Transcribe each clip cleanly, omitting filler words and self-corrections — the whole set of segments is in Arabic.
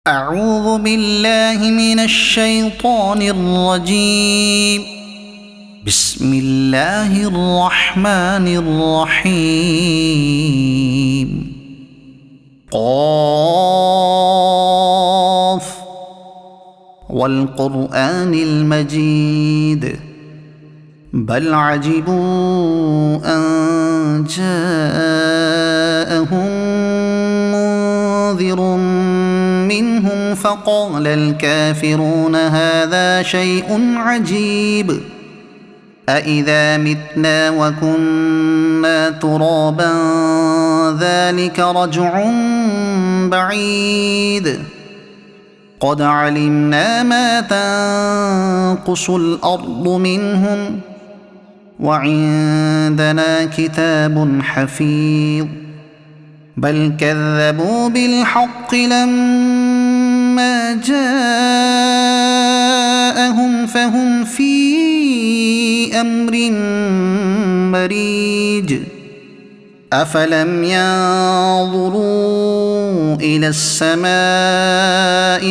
أعوذ بالله من الشيطان الرجيم. بسم الله الرحمن الرحيم. قاف والقرآن المجيد بل عجبوا أن جاءهم منذر منهم فقال الكافرون هذا شيء عجيب أإذا متنا وكنا ترابا ذلك رجع بعيد قد علمنا ما تنقص الأرض منهم وعندنا كتاب حفيظ بل كذبوا بالحق لما جاءهم فهم في أمر مريج أفلم ينظروا إلى السماء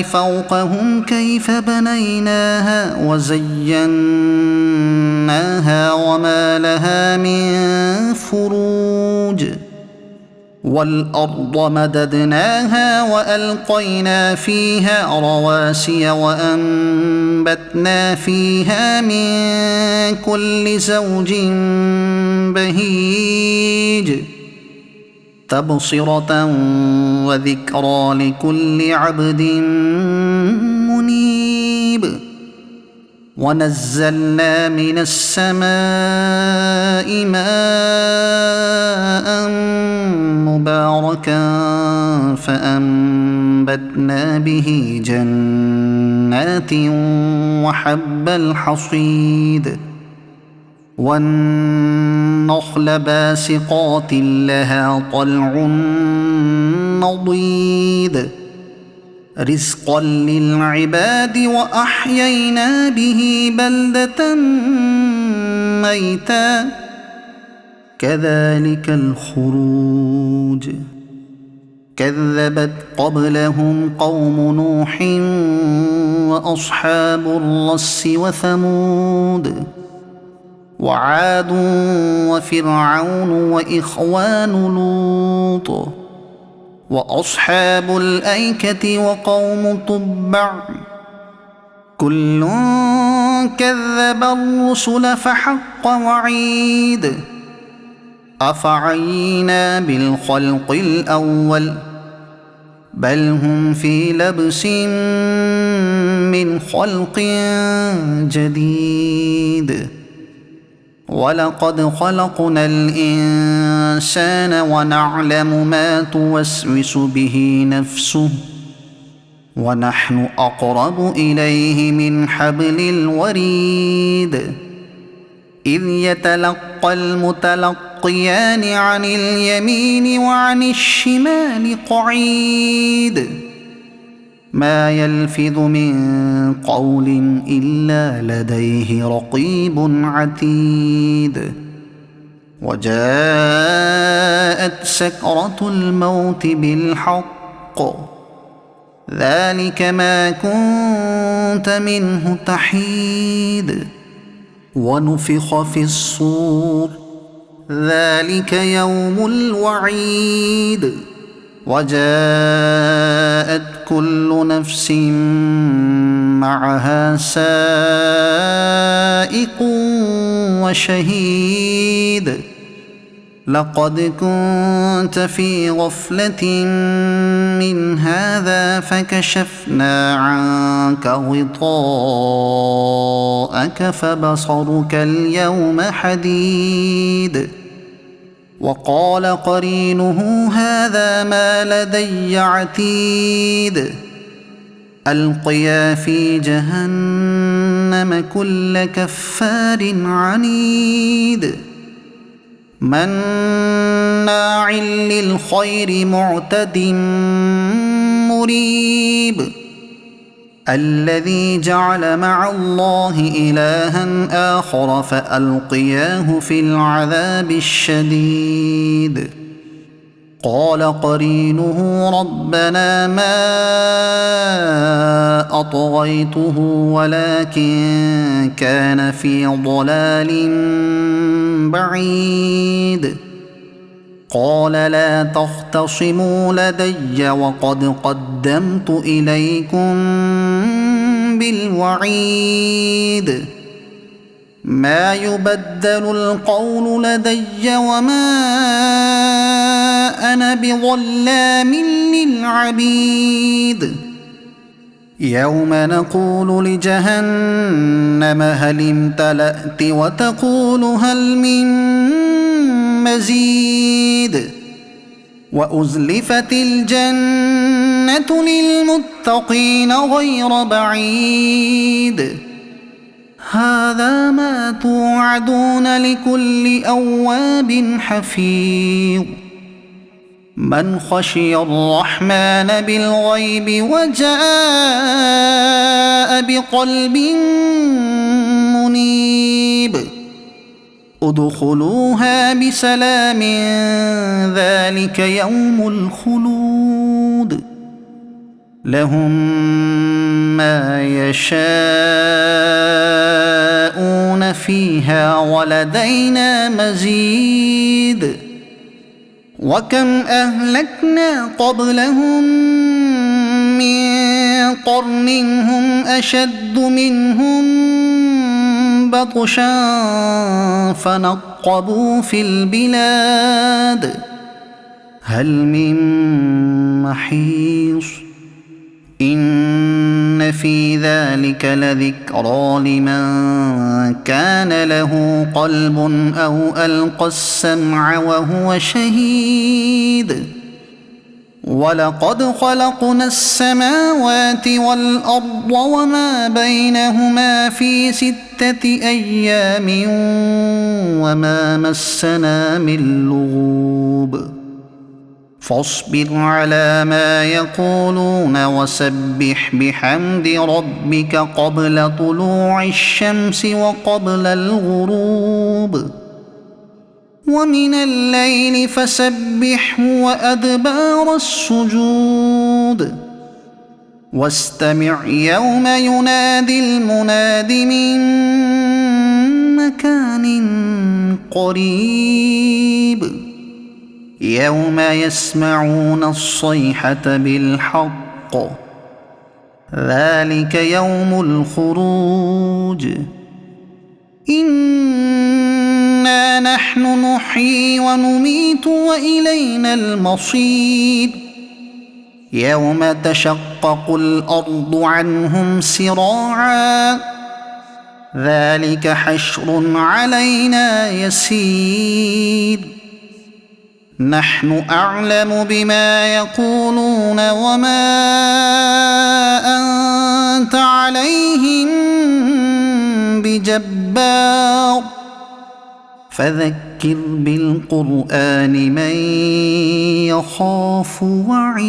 فوقهم كيف بنيناها وزيناها وما لها من فروج والأرض مددناها وألقينا فيها رواسي وأنبتنا فيها من كل زوج بهيج تبصرة وذكرى لكل عبد منيب ونزلنا من السماء ماء مباركا فأنبتنا به جنات وحب الحصيد والنخل باسقات لها طلع نضيد رزقا للعباد وأحيينا به بلدة ميتا كذلك الخروج كذبت قبلهم قوم نوح وأصحاب الرس وثمود وعاد وفرعون وإخوان لوط وأصحاب الأيكة وقوم تبع كل كذب الرسل فحق وعيد أفعينا بالخلق الأول بل هم في لبس من خلق جديد ولقد خلقنا الإنسان ونعلم ما توسوس به نفسه ونحن أقرب إليه من حبل الوريد إذ يتلقى المتلقيان عن اليمين وعن الشمال قعيد ما يلفظ من قول إلا لديه رقيب عتيد وجاءت سكرة الموت بالحق ذلك ما كنت منه تحيد ونفخ في الصور ذلك يوم الوعيد وجاءت كل نفس معها سائق وشهيد لقد كنت في غفلة من هذا فكشفنا عنك غطاءك فبصرك اليوم حديد وقال قرينه هذا ما لدي عتيد ألقيا في جهنم كل كفار عنيد مناع للخير معتد مريب الذي جعل مع الله إلها آخر فألقياه في العذاب الشديد قال قرينه ربنا ما أطغيته ولكن كان في ضلال بعيد. قال لا تختصموا لدي وقد قدمت إليكم بالوعيد. ما يبدل القول لدي وما أنا بظلام للعبيد. يوم نقول لجهنم هل امتلأت وتقول هل من مزيد. وأزلفت الجنة للمتقين غير بعيد. هذا ما توعدون لكل أواب حفيظ. من خشي الرحمن بالغيب وجاء بقلب منيب. ادخلوها بسلام ذلك يوم الخلود. لهم ما يشاءون فيها ولدينا مزيد. وكم أهلكنا قبلهم من قرن هم أشد منهم بطشا فنقبوا في البلاد هل من محيص. إن في ذلك لذكرى لمن كان له قلب أو ألقى السمع وهو شهيد. ولقد خلقنا السماوات والأرض وما بينهما في 6 أيام وما مسنا من لغوب. فاصبر على ما يقولون وسبح بحمد ربك قبل طلوع الشمس وقبل الغروب. ومن الليل فسبحه وأدبار السجود. واستمع يوم ينادي المناد من مكان قريب. يوم يسمعون الصيحة بالحق ذلك يوم الخروج. إنا نحن نحيي ونميت وإلينا المصير. يوم تشقق الأرض عنهم سراعا ذلك حشر علينا يسير. نحن أعلم بما يقولون وما أنت عليهم بجبار. فذكر بالقرآن من يخاف وعيد.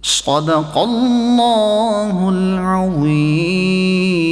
صدق الله العظيم.